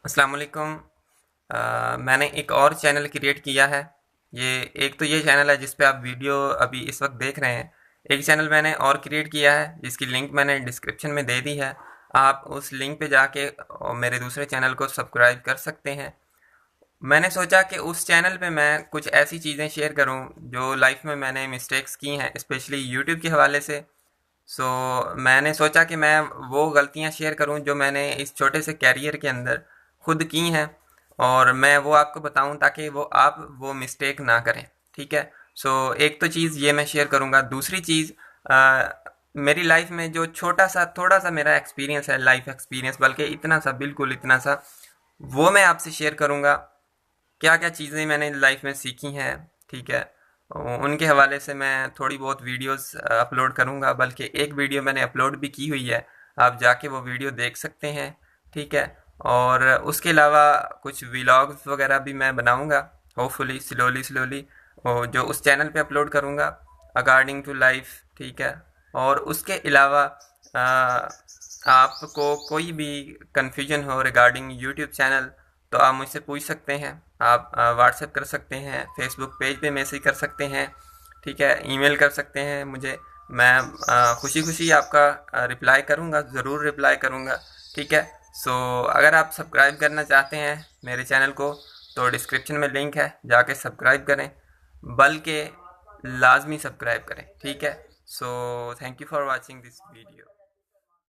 अस्सलाम वालेकुम। मैंने एक और चैनल क्रिएट किया है। ये एक तो ये चैनल है जिस पे आप वीडियो अभी इस वक्त देख रहे हैं। एक चैनल मैंने और क्रिएट किया है जिसकी लिंक मैंने डिस्क्रिप्शन में दे दी है। आप उस लिंक पे जाके मेरे दूसरे चैनल को सब्सक्राइब कर सकते हैं। मैंने सोचा कि उस चैनल पे मैं कुछ ऐसी चीज़ें शेयर करूं जो लाइफ में मैंने मिस्टेक्स की हैं, स्पेशली यूट्यूब के हवाले से। सो मैंने सोचा कि मैं वो गलतियां शेयर करूं जो मैंने इस छोटे से कैरियर के अंदर खुद की हैं, और मैं वो आपको बताऊं ताकि वो आप वो मिस्टेक ना करें। ठीक है। सो एक तो चीज़ ये मैं शेयर करूंगा। दूसरी चीज़, मेरी लाइफ में जो छोटा सा थोड़ा सा मेरा एक्सपीरियंस है, लाइफ एक्सपीरियंस, बल्कि इतना सा, बिल्कुल इतना सा, वो मैं आपसे शेयर करूंगा। क्या क्या चीज़ें मैंने लाइफ में सीखी हैं। ठीक है। उनके हवाले से मैं थोड़ी बहुत वीडियोस अपलोड करूंगा, बल्कि एक वीडियो मैंने अपलोड भी की हुई है। आप जाके वो वीडियो देख सकते हैं। ठीक है। और उसके अलावा कुछ व्लॉग्स वगैरह भी मैं बनाऊंगा, होपफुली स्लोली स्लोली, जो उस चैनल पे अपलोड करूंगा अकॉर्डिंग टू लाइफ। ठीक है। और उसके अलावा अ, आपको कोई भी कन्फ्यूजन हो रिगार्डिंग यूट्यूब चैनल तो आप मुझसे पूछ सकते हैं। आप व्हाट्सएप कर सकते हैं, फेसबुक पेज पे मैसेज कर सकते हैं। ठीक है। ईमेल कर सकते हैं मुझे। मैं खुशी खुशी आपका रिप्लाई करूँगा, ज़रूर रिप्लाई करूँगा। ठीक है। सो अगर आप सब्सक्राइब करना चाहते हैं मेरे चैनल को तो डिस्क्रिप्शन में लिंक है, जाके सब्सक्राइब करें, बल्कि लाजमी सब्सक्राइब करें। ठीक है। So thank you for watching this video.